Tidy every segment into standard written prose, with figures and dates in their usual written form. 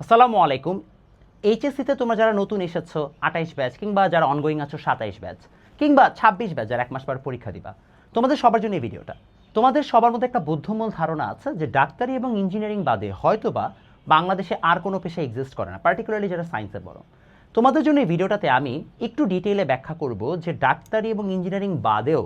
আসসালামু আলাইকুম। এইচএসসিতে তোমরা যারা নতুন এসেছো 28 ব্যাচ কিংবা যারা অনগোয়িং আছো 27 ব্যাচ কিংবা 26 ব্যাচ যারা এক মাস পর পরীক্ষা দিবা, তোমাদের সবার জন্য এই ভিডিওটা। তোমাদের সবার মধ্যে একটা বুদ্ধিমূল ধারণা আছে যে ডাক্তারি এবং ইঞ্জিনিয়ারিং বাদে হয়তোবা বাংলাদেশে আর কোনো পেশা এক্সিস্ট করে না, পার্টিকুলারলি যারা সায়েন্সের বড়। তোমাদের জন্য এই ভিডিওটাতে আমি একটু ডিটেইলে ব্যাখ্যা করব যে ডাক্তারি এবং ইঞ্জিনিয়ারিং বাদেও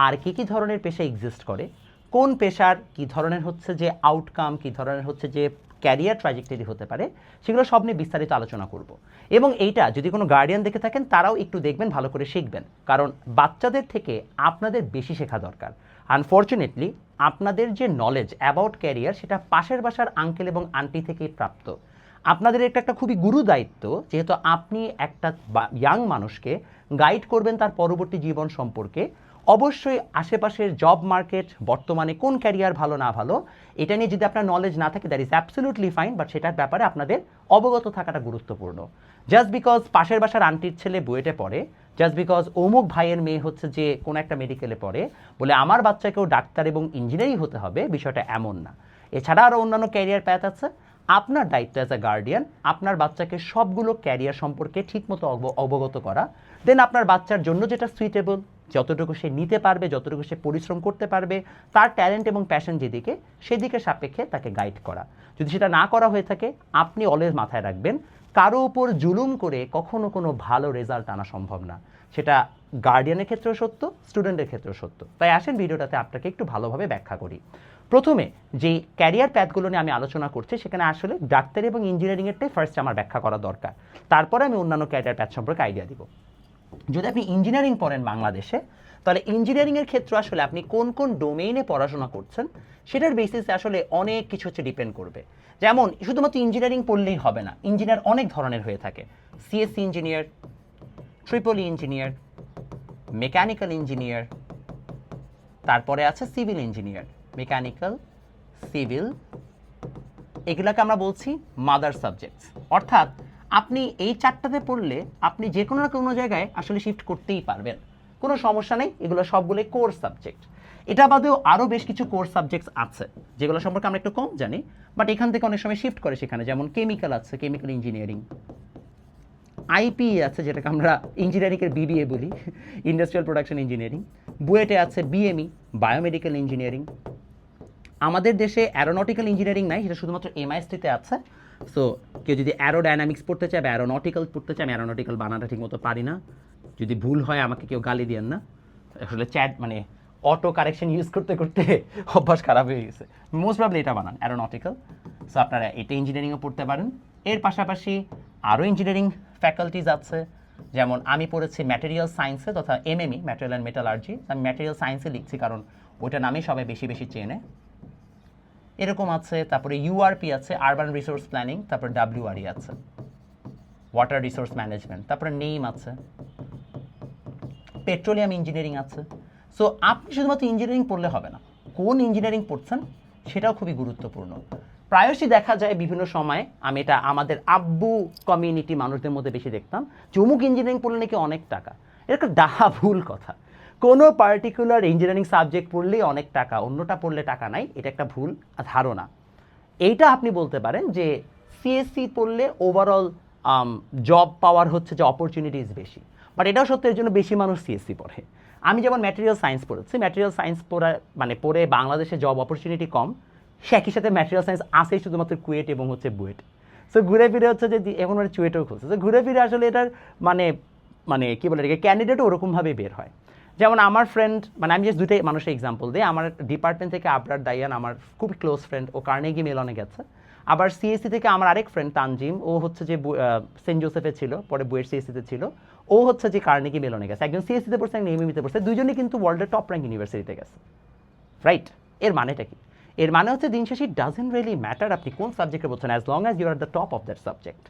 আর কী ধরনের পেশা এক্সিস্ট করে, কোন পেশার কী ধরনের হচ্ছে যে আউটকাম, কী ধরনের হচ্ছে যে ক্যারিয়ার ট্র্যাজেক্টরি হতে পারে, সেগুলো সব নিয়ে বিস্তারিত আলোচনা করব। এবং এইটা যদি কোনো গার্ডিয়ান দেখে থাকেন তারাও একটু দেখবেন, ভালো করে শিখবেন, কারণ বাচ্চাদের থেকে আপনাদের বেশি শেখা দরকার। আনফর্চুনেটলি আপনাদের যে নলেজ অ্যাবাউট ক্যারিয়ার সেটা পাশের বাসার আঙ্কেল এবং আন্টি থেকেই প্রাপ্ত। আপনাদের এটা একটা খুবই গুরু দায়িত্ব, যেহেতু আপনি একটা ইয়াং মানুষকে গাইড করবেন তার পরবর্তী জীবন সম্পর্কে। অবশ্যই আশেপাশের জব মার্কেট বর্তমানে কোন ক্যারিয়ার ভালো না ভালো এটা নিয়ে যদি আপনার নলেজ না থাকে that is absolutely fine, but সেটার ব্যাপারে আপনাদের অবগত থাকাটা গুরুত্বপূর্ণ। জাস্ট বিকজ পাশের বাসার আন্টির ছেলে বুয়েটে পড়ে, জাস্ট বিকজ অমুক ভাইয়ের মেয়ে হচ্ছে যে কোনো একটা মেডিকেলে পড়ে বলে আমার বাচ্চাকেও ডাক্তার এবং ইঞ্জিনিয়ারিং হতে হবে, বিষয়টা এমন না। এছাড়া আরও অন্যান্য ক্যারিয়ার প্যাথ আছে। আপনার দায়িত্ব অ্যাজ এ গার্ডিয়ান আপনার বাচ্চাকে সবগুলো ক্যারিয়ার সম্পর্কে ঠিকমতো অবগত করা, দেন আপনার বাচ্চার জন্য যেটা সুইটেবল, যতটুকু সে নিতে পারবে, যতটুকু সে পরিশ্রম করতে পারবে, তার ট্যালেন্ট এবং প্যাশন যেদিকে সেদিকে সাপেক্ষে তাকে গাইড করা। যদি সেটা না করা হয়ে থাকে, আপনি অলওয়েজ মাথায় রাখবেন কারো উপর জুলুম করে কখনো কোনো ভালো রেজাল্ট আনা সম্ভব না। সেটা গার্ডিয়ানের ক্ষেত্রেও সত্য, স্টুডেন্টের ক্ষেত্রেও সত্য। তাই আসেন ভিডিওটাতে আপনাকে একটু ভালোভাবে ব্যাখ্যা করি। প্রথমে যে ক্যারিয়ার প্যাথগুলো নিয়ে আমি আলোচনা করছি সেখানে আসলে ডাক্তারি এবং ইঞ্জিনিয়ারিংয়েরটাই ফার্স্ট আমার ব্যাখ্যা করা দরকার, তারপরে আমি অন্যান্য ক্যারিয়ার প্যাথ সম্পর্কে আইডিয়া দিব। যদি আপনি ইঞ্জিনিয়ারিং পড়েন বাংলাদেশে, তাহলে ইঞ্জিনিয়ারিংয়ের ক্ষেত্রে আসলে আপনি কোন কোন ডোমেইনে পড়াশোনা করছেন সেটার বেসিসে আসলে অনেক কিছু হচ্ছে ডিপেন্ড করবে। যেমন শুধুমাত্র ইঞ্জিনিয়ারিং পড়লেই হবে না, ইঞ্জিনিয়ার অনেক ধরনের হয়ে থাকে। CSC engineer, triple engineer, mechanical engineer, তারপরে আছে সিভিল ইঞ্জিনিয়ার। মেকানিক্যাল, সিভিল, এগুলাকে আমরা বলছি মাদার সাবজেক্টস। অর্থাৎ আপনি এই চারটাতে পড়লে আপনি যে কোনো না কোনো জায়গায় আসলে শিফট করতেই পারবেন, কোনো সমস্যা নেই। এগুলো সবগুলোই কোর্স সাবজেক্ট। এটা বাদেও আরও বেশ কিছু কোর্স সাবজেক্টস আছে যেগুলো সম্পর্কে আমরা একটু কম জানি, বাট এখান থেকে অনেক সময় শিফট করে সেখানে। যেমন কেমিক্যাল আছে, কেমিক্যাল ইঞ্জিনিয়ারিং। আইপি আছে, যেটাকে আমরা ইঞ্জিনিয়ারিংয়ের বিবিএ বলি, ইন্ডাস্ট্রিয়াল প্রোডাকশন ইঞ্জিনিয়ারিং। বুয়েটে আছে বিএমই, বায়োমেডিক্যাল ইঞ্জিনিয়ারিং। আমাদের দেশে অ্যারোনটিক্যাল ইঞ্জিনিয়ারিং নাই, সেটা শুধুমাত্র এমআইএসটিতে আছে। সো কেউ যদি অ্যারোডাইনামিক্স পড়তে চায় বা অ্যারোনটিক্যাল পড়তে চায়, আমি অ্যারোনটিক্যাল বানানটা ঠিকমতো পারি না, যদি ভুল হয় আমাকে কেউ গালি দিয়েন না। আসলে চ্যাট মানে অটো কারেকশন ইউজ করতে করতে অভ্যাস খারাপ হয়ে গেছে। মোস্ট প্রবলি এটা বানান অ্যারোনটিক্যাল। সো আপনারা এটা ইঞ্জিনিয়ারিংও পড়তে পারেন। এর পাশাপাশি আরও ইঞ্জিনিয়ারিং ফ্যাকাল্টিজ আছে, যেমন আমি পড়েছি ম্যাটেরিয়াল সায়েন্সে তথা এমএমই, ম্যাটেরিয়াল অ্যান্ড মেটালার্জি। আমি ম্যাটেরিয়াল সায়েন্সে লিখছি কারণ ওইটা নামেই সবাই বেশি বেশি চেনে। এরকম আছে। তারপরে ইউআরপি আছে, আরবান রিসোর্স প্ল্যানিং। তারপর ডাব্লিউআরই আছে, ওয়াটার রিসোর্স ম্যানেজমেন্ট। তারপরে নেইম আছে, পেট্রোলিয়াম ইঞ্জিনিয়ারিং আছে। সো আপনি শুধুমাত্র ইঞ্জিনিয়ারিং পড়লে হবে না, কোন ইঞ্জিনিয়ারিং পড়ছেন সেটাও খুবই গুরুত্বপূর্ণ। প্রায়শই দেখা যায় বিভিন্ন সময়, আমি এটা আমাদের আব্বু কমিউনিটি মানুষদের মধ্যে বেশি দেখতাম, যে অমুক ইঞ্জিনিয়ারিং পড়লে নাকি অনেক টাকা। এটা একটা ডাহা ভুল কথা। কোনো পার্টিকুলার ইঞ্জিনিয়ারিং সাবজেক্ট পড়লেই অনেক টাকা, অন্যটা পড়লে টাকা নাই, এটা একটা ভুল ধারণা। এইটা আপনি বলতে পারেন যে সিএসসি পড়লে ওভারঅল জব পাওয়ার হচ্ছে যে অপরচুনিটিস বেশি, বাট এটাও সত্য এর জন্য বেশি মানুষ সিএসসি পড়ে। আমি যেমন ম্যাটেরিয়াল সায়েন্স পড়েছি, ম্যাটেরিয়াল সায়েন্স মানে পড়ে বাংলাদেশে জব অপরচুনিটি কম, সে একই সাথে ম্যাটেরিয়াল সায়েন্স আসেই শুধুমাত্র কুয়েট এবং হচ্ছে বুয়েট। সো ঘুরে ফিরে হচ্ছে যে এখন ওরা চুয়েটেও খুঁজছে। তো ঘুরে ফিরে আসলে এটার মানে মানে কী বলে এটাকে ক্যান্ডিডেটও ওরকমভাবে বের হয়। যেমন আমার ফ্রেন্ড, মানে আমি জাস্ট দুইটাই মানুষের এক্সাম্পল দিই। আমার ডিপার্টমেন্ট থেকে আবরার দাইয়ান আমার খুব ক্লোজ ফ্রেন্ড, ও কার্নেগি মেলনে গেছে। আবার সিএসসি থেকে আমার আরেক ফ্রেন্ড তানজিম, ও হচ্ছে যে সেন্ট জোসেফে ছিল, পরে বুয়েট সিএসসিতে ছিল, ও হচ্ছে যে কার্নেগি মেলনে গেছে। একজন সিএসসিতে পড়ছে, একজন এমএমইতে পড়ছে, দুজনেই কিন্তু ওয়ার্ল্ডের টপ র্যাঙ্ক ইউনিভার্সিটিতে গেছে। রাইট? এর মানেটা কি? এর মানে হচ্ছে দিন শেষে ইট ডাজেন্ট রিয়েলি ম্যাটার আপনি কোন সাবজেক্টে পড়ছেন, as long as you are the top of that subject.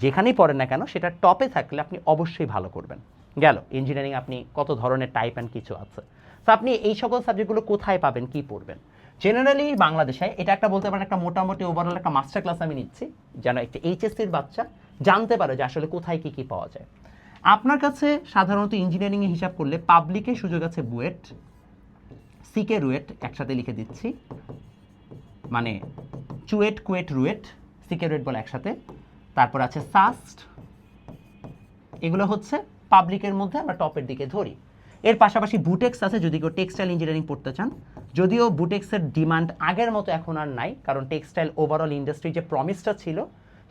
যেখানেই পড়েন না কেন সেটা টপে থাকলে আপনি অবশ্যই ভালো করবেন। গেল ইঞ্জিনিয়ারিং আপনি কত ধরনের টাইপ অ্যান্ড কিছু আছে। তো আপনি এই সকল সাবজেক্টগুলো কোথায় পাবেন, কি পড়বেন? জেনারেলি বাংলাদেশে এটা একটা বলতে পারেন একটা মোটামুটি ওভারঅল একটা মাস্টার ক্লাস আমি নিচ্ছি, যেন একটা এইচএসসির বাচ্চা জানতে পারে যে আসলে কোথায় কী কী পাওয়া যায়। আপনার কাছে সাধারণত ইঞ্জিনিয়ারিংয়ে হিসাব করলে পাবলিকে সুযোগ আছে বুয়েট, সিকে রুয়েট, একসাথে লিখে দিচ্ছি, মানে চুয়েট কুয়েট রুয়েট, সিকিউরেট বলে একসাথে, তারপর আছে সাস্ট, এগুলো হচ্ছে পাবলিকের মধ্যে আমরা টপের দিকে ধরি। এর পাশাপাশি বুটেক্স আছে যদি কেউ টেক্সটাইল ইঞ্জিনিয়ারিং পড়তে চান, যদিও বুটেক্সের ডিমান্ড আগের মতো এখন আর নাই, কারণ টেক্সটাইল ওভারঅল ইন্ডাস্ট্রি যে প্রমিসটা ছিল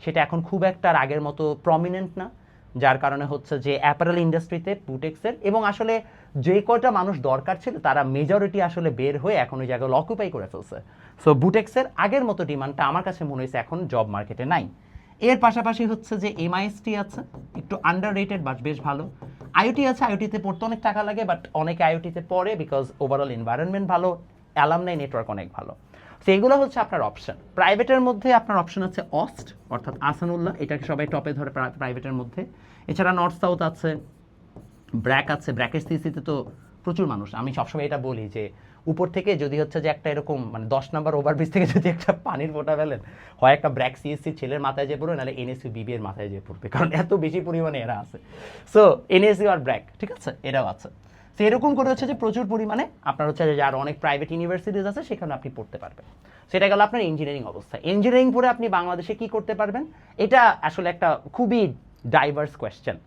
সেটা এখন খুব একটা আর আগের মতো প্রমিনেন্ট না, যার কারণে হচ্ছে যে অ্যাপারেল ইন্ডাস্ট্রিতে বুটেক্সের এবং আসলে যে কয়টা মানুষ দরকার ছিল তারা মেজরিটি আসলে বের হয়ে এখন ওই জায়গায় অকুপাই করে ফেলছে। সো বুটেক্সের আগের মতো ডিমান্ডটা আমার কাছে মনে হয়েছে এখন জব মার্কেটে নাই। এর পাশাপাশি হচ্ছে যে এমআইএসটি আছে, একটু আন্ডার রেটেড বাট বেশ ভালো। আইওটি আছে, আইওটিতে পড়তে অনেক টাকা লাগে, বাট অনেকে আইওটিতে পড়ে বিকজ ওভারঅল এনভায়রনমেন্ট ভালো, অ্যালামনাই নেটওয়ার্ক অনেক ভালো। সো এগুলো হচ্ছে আপনার অপশন। প্রাইভেটের মধ্যে আপনার অপশন আছে অস্ট অর্থাৎ আসানুল্লাহ, এটাকে সবাই টপে ধরে প্রাইভেটের মধ্যে। এছাড়া নর্থ সাউথ আছে, ব্র্যাক আছে, ব্র্যাকের সিসিতে তো প্রচুর মানুষ। আমি সবসময় এটা বলি যে উপর থেকে যদি হচ্ছে যে একটা এরকম মানে 10 নম্বর ওভারব্রিজ থেকে যদি একটা পানির ফোঁটা ফেলেন, হয় একটা ব্র্যাক সিএসসি ছেলের মাথায় যেয়ে পড়বে, নাহলে এনএসইউ বিবি এর মাথায় যেয়ে পড়বে, কারণ এত বেশি পরিমাণে এরা আছে। সো এনএসইউ আর ব্র্যাক, ঠিক আছে, এটাও আছে। তো এরকম করে হচ্ছে যে প্রচুর পরিমাণে আপনার হচ্ছে যে আর অনেক প্রাইভেট ইউনিভার্সিটিজ আছে, সেখানে আপনি পড়তে পারবেন। সেটা গেল আপনার ইঞ্জিনিয়ারিং অবস্থা। ইঞ্জিনিয়ারিং পড়ে আপনি বাংলাদেশে কি করতে পারবেন, এটা আসলে একটা খুবই ডাইভার্স কোয়েশ্চেন।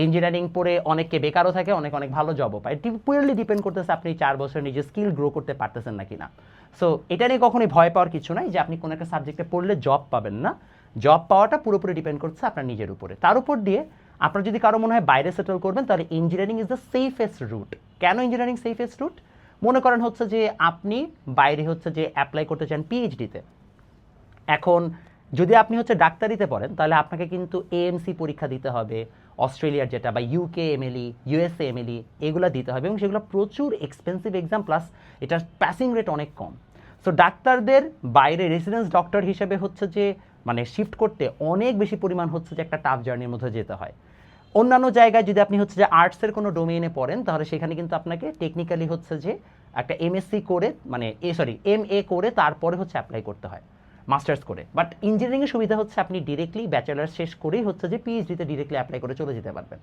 ইঞ্জিনিয়ারিং পড়ে অনেকে বেকারও থাকে, অনেক অনেক ভালো জবও পায়। পিওরলি ডিপেন্ড করতেছে আপনি 4 বছর নিজের স্কিল গ্রো করতে পারতেছেন নাকি না। সো এটা নিয়ে কখনোই ভয় পাওয়ার কিছু নাই যে আপনি কোনো একটা সাবজেক্টে পড়লে জব পাবেন না। জব পাওয়াটা পুরোপুরি ডিপেন্ড করছে আপনার নিজের উপরে। তার উপর দিয়ে আপনার যদি কারো মনে হয় বাইরে সেটেল করবেন, তাহলে engineering is the safest route. কেন ইঞ্জিনিয়ারিং সেফেস্ট রুট? মনে করেন হচ্ছে যে আপনি বাইরে হচ্ছে যে অ্যাপ্লাই করতে চান পিএইচডিতে। এখন যদি আপনি হচ্ছে ডাক্তারিতে পড়েন, তাহলে আপনাকে কিন্তু এএমসি পরীক্ষা দিতে হবে, অস্ট্রেলিয়ার যেটা, বা ইউকে এমএলই, ইউএসএ এমএলই, এগুলো দিতে হবে, এবং সেগুলো প্রচুর এক্সপেন্সিভ এক্সাম, প্লাস এটার পাসিং রেট অনেক কম। সো ডাক্তারদের বাইরে রেসিডেন্স ডক্টর হিসেবে হচ্ছে যে মানে শিফট করতে অনেক বেশি পরিমাণ হচ্ছে যে একটা টাফ জার্নির মধ্যে যেতে হয়। অন্যান্য জায়গায় যদি আপনি হচ্ছে যে আর্টসের কোনো ডোমেইনে পড়েন, তাহলে সেখানে কিন্তু আপনাকে টেকনিক্যালি হচ্ছে যে একটা এমএসসি করে মানে এমএ করে তারপরে হচ্ছে অ্যাপ্লাই করতে হয়, মাস্টার্স করে। বাট ইঞ্জিনিয়ারিংয়ের সুবিধা হচ্ছে আপনি ডিরেক্টলি ব্যাচেলার শেষ করেই হচ্ছে যে পিএইচডিতে ডিরেক্টলি অ্যাপ্লাই করে চলে যেতে পারবেন,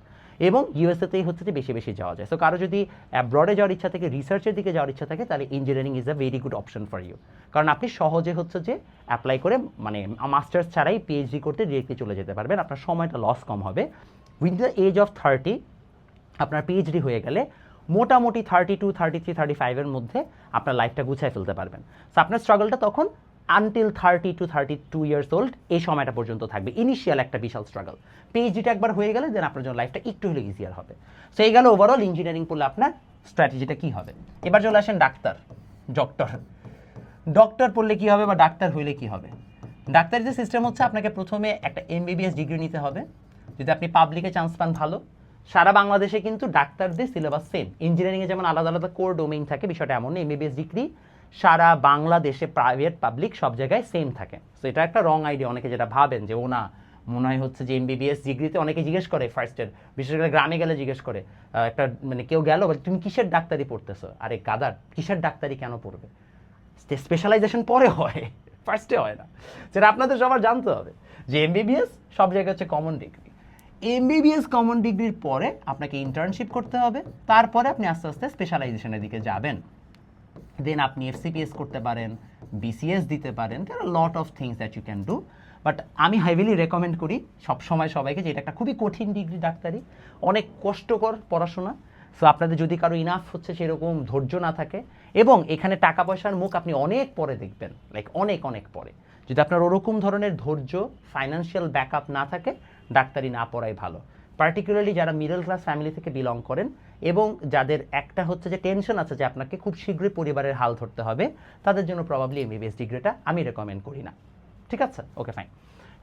এবং ইউএসএতেই হচ্ছে যে বেশি বেশি যাওয়া যায়। সো কারো যদি অ্যাব্রডে যাওয়ার ইচ্ছা থাকে, রিসার্চের দিকে যাওয়ার ইচ্ছা থাকে, তাহলে engineering is a very good option for you, কারণ আপনি সহজে হচ্ছে যে অ্যাপ্লাই করে মানে মাস্টার্স ছাড়াই পিএইচডি করতে ডিরেক্টলি চলে যেতে পারবেন। আপনার সময়টা লস কম হবে। উইথ দ্য এজ অফ 30 আপনার পিএইচডি হয়ে গেলে মোটামুটি 32, 33, 35 মধ্যে আপনার লাইফটা গুছিয়ে ফেলতে পারবেন। সো আপনার স্ট্রাগলটা তখন আনটিল 30 to 32 ইয়ার্স ওল্ড এই সময়টা পর্যন্ত থাকবে, ইনিশিয়াল একটা বিশাল স্ট্রাগল। পিএইচডিটা একবার হয়ে গেলে দেন আপনার জন্য লাইফটা একটু হলে ইজিয়ার হবে। সো এই গেল ওভারঅল ইঞ্জিনিয়ারিং পড়লে আপনার স্ট্র্যাটেজিটা কী হবে। এবার চলে আসেন ডক্টর পড়লে কী হবে, বা ডাক্তার হইলে কী হবে। ডাক্তারের যে সিস্টেম হচ্ছে, আপনাকে প্রথমে একটা এমবিবিএস ডিগ্রি নিতে হবে। যদি আপনি পাবলিকে চান্স পান ভালো। সারা বাংলাদেশে কিন্তু ডাক্তারদের সিলেবাস সেম। ইঞ্জিনিয়ারিংয়ে যেমন আলাদা আলাদা কোর ডোমেইন থাকে, বিষয়টা এমন এমবিবিএস ডিগ্রি সারা বাংলাদেশে প্রাইভেট পাবলিক সব জায়গায় সেম থাকে। সো এটা একটা রং আইডিয়া, অনেকে যেটা ভাবেন যে ও না মনে হয় হচ্ছে যে এমবিবিএস ডিগ্রিতে, অনেকে জিজ্ঞেস করে ফার্স্টের, বিশেষ করে গ্রামে গেলে জিজ্ঞেস করে, একটা মানে কেউ গেল বলে তুমি কিসের ডাক্তারি পড়তেছো, আরে গাদার কিসের ডাক্তারি কেন পড়বে, স্পেশালাইজেশন পরে হয়, ফার্স্টে হয় না। সেটা আপনাদের সবার জানতে হবে যে এমবিবিএস সব জায়গায় হচ্ছে কমন ডিগ্রি। এমবিবিএস কমন ডিগ্রির পরে আপনাকে ইন্টার্নশিপ করতে হবে, তারপরে আপনি আস্তে আস্তে স্পেশালাইজেশনের দিকে যাবেন। দেন আপনি এফসিপিএস করতে পারেন, বিসিএস দিতে পারেন, there are lot of things that you can do. But আমি হেভিলি রেকমেন্ড করি সবসময় সবাইকে যে এটা একটা খুবই কঠিন ডিগ্রি ডাক্তারি, অনেক কষ্টকর পড়াশোনা। সো আপনাদের যদি কারো ইনাফ হচ্ছে সেরকম ধৈর্য না থাকে, এবং এখানে টাকা পয়সার মুখ আপনি অনেক পরে দেখবেন, লাইক অনেক অনেক পরে, যদি আপনার ওরকম ধরনের ধৈর্য ফাইন্যান্সিয়াল ব্যাকআপ না থাকে, ডাক্তারি না পড়াই ভালো। পার্টিকুলারলি যারা মিডল ক্লাস ফ্যামিলি থেকে বিলং করেন এবং যাদের একটা হচ্ছে যে টেনশন আছে যে আপনাকে খুব শীঘ্রই পরিবারের হাল ধরতে হবে, তাদের জন্য প্রবাবলি এমবিবিএস ডিগ্রিটা আমি রেকমেন্ড করি না। ঠিক আছে, ওকে ফাইন।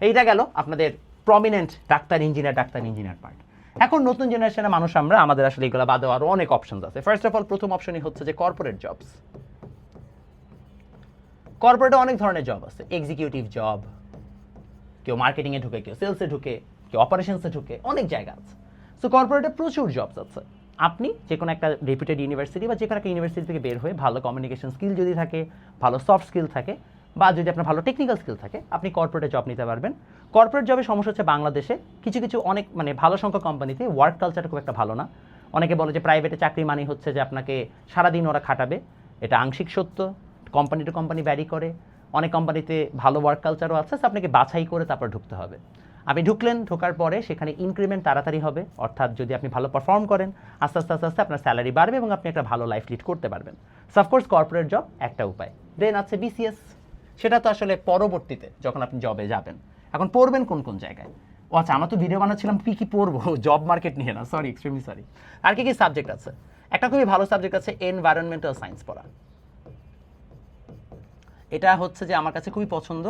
এইটা গেল আপনাদের প্রমিনেন্ট ডাক্তার ইঞ্জিনিয়ার পার্ট। এখন নতুন জেনারেশনের মানুষ আমরা, আমাদের আসলে এগুলো বাদে আরও অনেক অপশনস আছে। ফার্স্ট অফ অল প্রথম অপশনই হচ্ছে যে কর্পোরেট জবস। কর্পোরেটে অনেক ধরনের জব আছে, এক্সিকিউটিভ জব, কেউ মার্কেটিংয়ে ঢুকে, কেউ সেলসে ঢুকে, কেউ অপারেশনসে ঢুকে, অনেক জায়গা আছে। সো কর্পোরেটে প্রচুর জবস আছে। আপনি যে কোনো একটা রেপুটেড ইউনিভার্সিটি বা যে কোনো একটা ইউনিভার্সিটি থেকে বের হয়ে ভালো কমিউনিকেশন স্কিল যদি থাকে, ভালো সফট স্কিল থাকে, বা যদি আপনার ভালো টেকনিক্যাল স্কিল থাকে, আপনি কর্পোরেটে জব নিতে পারবেন। কর্পোরেট জবের সমস্যা হচ্ছে বাংলাদেশে কিছু কিছু অনেক মানে ভালো সংখ্যক কোম্পানিতে ওয়ার্ক কালচারটা খুব একটা ভালো না। অনেকে বলে যে প্রাইভেটে চাকরি মানে হচ্ছে যে আপনাকে সারাদিন ওরা খাটাবে, এটা আংশিক সত্য, কোম্পানি টু কোম্পানি ভ্যারি করে। অনেক কোম্পানিতে ভালো ওয়ার্ক কালচারও আছে, আপনাকে বাছাই করে তারপর ঢুকতে হবে। আপনি ঢোকার পরে সেখানে ইনক্রিমেন্ট তাড়াতাড়ি হবে, অর্থাৎ যদি আপনি ভালো পারফর্ম করেন আস্তে আস্তে আস্তে আস্তে আপনার স্যালারি বাড়বে এবং আপনি একটা ভালো লাইফ লিড করতে পারবেন। সো অফকোর্স কর্পোরেট জব একটা উপায়। দেন আছে বিসিএস, সেটা তো আসলে পরবর্তীতে যখন আপনি জবে যাবেন। এখন পড়বেন কোন কোন জায়গায়? ও আচ্ছা, আমরা তো ভিডিও বানাচ্ছিলাম কি পড়বো, জব মার্কেট নিয়ে না, সরি, এক্সট্রিমলি সরি। আর কি সাবজেক্ট আছে? একটা খুবই ভালো সাবজেক্ট আছে এনভায়রনমেন্টাল সায়েন্স পড়া। এটা হচ্ছে যে আমার কাছে খুবই পছন্দ।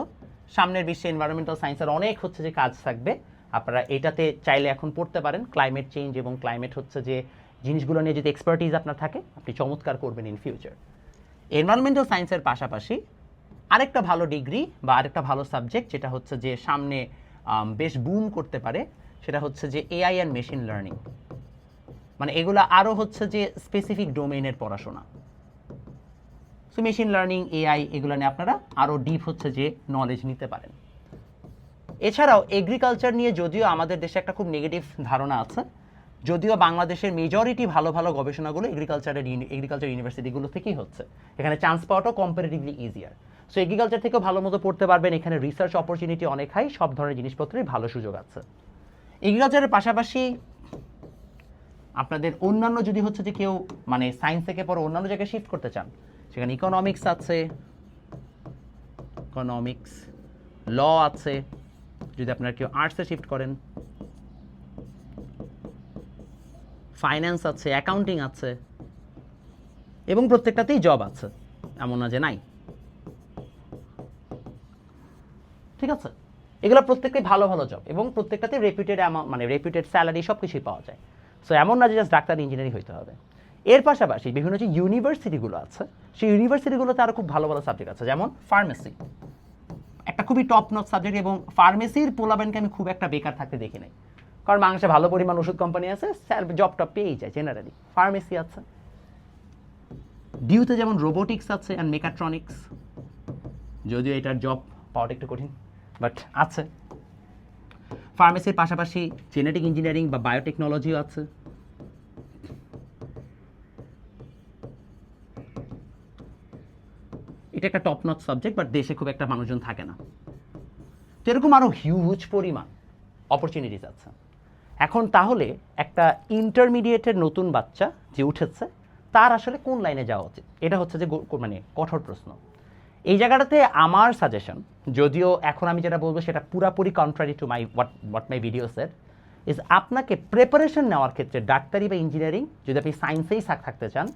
সামনের বিশ্বে এনভায়রনমেন্টাল সায়েন্সের অনেক হচ্ছে যে কাজ থাকবে, আপনারা এটাতে চাইলে এখন পড়তে পারেন। ক্লাইমেট চেঞ্জ এবং ক্লাইমেট হচ্ছে যে জিনিসগুলো নিয়ে যদি এক্সপার্টিজ আপনার থাকে, আপনি চমৎকার করবেন ইন ফিউচার। এনভায়রনমেন্টাল সায়েন্সের পাশাপাশি আরেকটা ভালো ডিগ্রি বা আরেকটা ভালো সাবজেক্ট যেটা হচ্ছে যে সামনে বেশ বুম করতে পারে, সেটা হচ্ছে যে এআই অ্যান্ড মেশিন লার্নিং। মানে এগুলো আরও হচ্ছে যে স্পেসিফিক ডোমেইনের পড়াশোনা। সো মেশিন লার্নিং, এআই, এগুলো নিয়ে আপনারা আরও ডিপ হচ্ছে যে নলেজ নিতে পারেন। এছাড়াও এগ্রিকালচার নিয়ে যদিও আমাদের দেশে একটা খুব নেগেটিভ ধারণা আছে, যদিও বাংলাদেশের মেজরিটি ভালো ভালো গবেষণাগুলো এগ্রিকালচার ইউনিভার্সিটিগুলো থেকেই হচ্ছে। এখানে চান্স পাওয়াটাও কম্পারেটিভলি ইজিয়ার। সো এগ্রিকালচার থেকেও ভালো মতো পড়তে পারবেন। এখানে রিসার্চ অপরচুনিটি অনেক হাই, সব ধরনের জিনিসপত্রের ভালো সুযোগ আছে। এগ্রিকালচারের পাশাপাশি আপনাদের অন্যান্য যদি হচ্ছে যে কেউ মানে সায়েন্স থেকে পরে অন্যান্য জায়গায় শিফট করতে চান, সেখানে ইকোনমিক্স আছে, ইকোনমিক্স, ল আছে। যদি আপনারা কেউ আর্টসে শিফট করেন, ফাইন্যান্স আছে, অ্যাকাউন্টিং আছে, এবং প্রত্যেকটাতেই জব আছে, এমন না যে নাই। ঠিক আছে, এগুলো প্রত্যেকটাই ভালো ভালো জব এবং প্রত্যেকটাতে রেপুটেড মানে রেপুটেড স্যালারি সব কিছুই পাওয়া যায়। সো এমন না যে জাস্ট ডাক্তার ইঞ্জিনিয়ারিং হইতে হবে। এর পাশাপাশি বিভিন্ন যে ইউনিভার্সিটিগুলো আছে, সেই ইউনিভার্সিটিগুলোতে আরও খুব ভালো ভালো সাবজেক্ট আছে, যেমন ফার্মেসি একটা খুবই টপ নচ সাবজেক্ট, এবং ফার্মেসির পোলাবেনকে আমি খুব একটা বেকার থাকতে দেখি নাই, কারণ বাংলাদেশে ভালো পরিমাণ ওষুধ কোম্পানি আছে, জব টপ পেয়েই যায় জেনারেলি। ফার্মেসি আছে, ডিউতে যেমন রোবোটিক্স আছে অ্যান্ড মেকাট্রনিক্স, যদিও এটার জব পাওয়াটা একটু কঠিন, বাট আছে। ফার্মেসির পাশাপাশি জেনেটিক ইঞ্জিনিয়ারিং বা বায়োটেকনোলজিও আছে। এটা একটা টপ নচ সাবজেক্ট, বাট দেশে খুব একটা মানুষজন থাকে না। তো এরকম আরও হিউজ পরিমাণ অপরচুনিটিস আছে। এখন তাহলে একটা ইন্টারমিডিয়েটের নতুন বাচ্চা যে উঠেছে, তার আসলে কোন লাইনে যাওয়া উচিত, এটা হচ্ছে যে মানে কঠোর প্রশ্ন। এই জায়গাটাতে আমার সাজেশন, যদিও এখন আমি যেটা বলবো সেটা পুরাপুরি contrary to what my video said, is আপনাকে প্রিপারেশন নেওয়ার ক্ষেত্রে ডাক্তারি বা ইঞ্জিনিয়ারিং, যদি আপনি সায়েন্সেই থাকতে চান,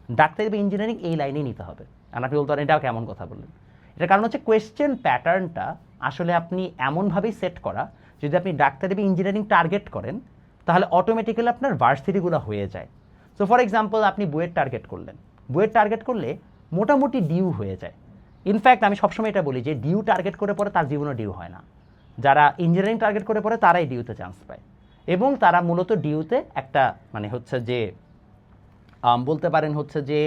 ডাক্তারি বা ইঞ্জিনিয়ারিং এই লাইনেই নিতে হবে। আর আপনি বলতে পারেন এটাও কেমন কথা বললেন, এটার কারণ হচ্ছে কোয়েশ্চেন প্যাটার্নটা আসলে আপনি এমনভাবেই সেট করা, যদি আপনি ডাক্তারি বা ইঞ্জিনিয়ারিং টার্গেট করেন তাহলে অটোমেটিক্যালি আপনার ভার্সিটিগুলো হয়ে যায়। সো ফর এক্সাম্পল আপনি বুয়েট টার্গেট করলেন, বুয়েট টার্গেট করলে মোটামুটি ডিউ হয়ে যায়। ইনফ্যাক্ট আমি সবসময় এটা বলি যে ডিউ টার্গেট করে পরে তার জীবনে ডিউ হয় না, যারা ইঞ্জিনিয়ারিং টার্গেট করে পরে তারাই ডিউতে চান্স পায়, এবং তারা মূলত ডিউতে একটা মানে হচ্ছে যে বলতে পারেন হচ্ছে যে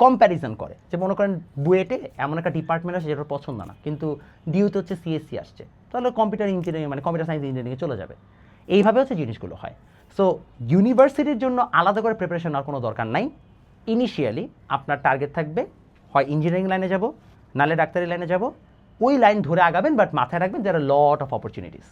কম্প্যারিজন করে, যে মনে করেন বুয়েটে এমন একটা ডিপার্টমেন্ট আছে যেটা পছন্দ না, কিন্তু ডিউতে হচ্ছে সিএসসি আসছে, তাহলে কম্পিউটার ইঞ্জিনিয়ারিং মানে কম্পিউটার সায়েন্স ইঞ্জিনিয়ারিংয়ে চলে যাবে। এইভাবে হচ্ছে জিনিসগুলো হয়। সো ইউনিভার্সিটির জন্য আলাদা করে প্রিপারেশন নেওয়ার কোনো দরকার নাই। ইনিশিয়ালি আপনার টার্গেট থাকবে হয় ইঞ্জিনিয়ারিং লাইনে যাব, নালে ডাক্তারি লাইনে যাব, ওই লাইন ধরে আগাবেন, বাট মাথায় রাখবেন যারা লট অফ অপরচুনিটিস,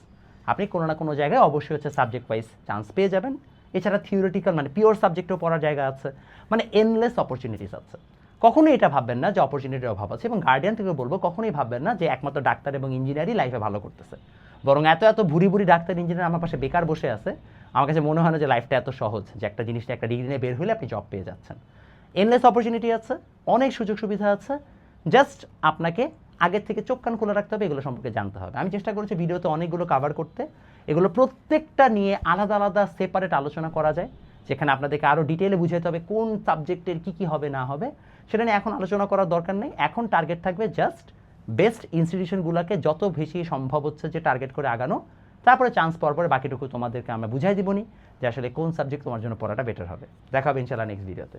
আপনি কোনো না কোনো জায়গায় অবশ্যই হচ্ছে সাবজেক্ট ওয়াইজ চান্স পেয়ে যাবেন। এছাড়া থিওরিটিক্যাল মানে পিওর সাবজেক্টেও পড়ার জায়গা আছে, মানে এনলেস অপরচুনিটিস আছে। কখনোই এটা ভাববেন না যে অপরচুনিটির অভাব আছে, এবং গার্ডিয়ান থেকে বলবো কখনোই ভাববেন না যে একমাত্র ডাক্তার এবং ইঞ্জিনিয়ারই লাইফে ভালো করতেছে, বরং এত এত ভুরি ভুরি ডাক্তার ইঞ্জিনিয়ার আমার পাশে বেকার বসে আছে, আমার কাছে মনে হয় না যে লাইফটা এত সহজ যে একটা জিনিসটা একটা ডিগ্রি নিয়ে বের হলে আপনি জব পেয়ে যাচ্ছেন। এনলেস অপরচুনিটি আছে, অনেক সুযোগ সুবিধা আছে, জাস্ট আপনাকে আগের থেকে চোখ কান খোলা রাখতে হবে, এগুলো সম্পর্কে জানতে হবে। আমি চেষ্টা করেছি ভিডিওতে অনেকগুলো কভার করতে, এগুলো প্রত্যেকটা নিয়ে আলাদা আলাদা সেপারেট আলোচনা করা যায়, যেখানে আপনাদেরকে আরও ডিটেলে বুঝাতে হবে কোন সাবজেক্টের কী কী হবে না হবে, সেটা নিয়ে এখন আলোচনা করার দরকার নেই। এখন টার্গেট থাকবে জাস্ট বেস্ট ইনস্টিটিউশনগুলোকে যত বেশি সম্ভব হচ্ছে যে টার্গেট করে আগানো, তারপরে চান্স পাওয়ার পরে বাকিটুকু তোমাদেরকে আমরা বুঝাই দিবনি যে আসলে কোন সাবজেক্ট তোমার জন্য পড়াটা বেটার হবে। দেখা হবে ইনশাআল্লাহ নেক্সট ভিডিওতে।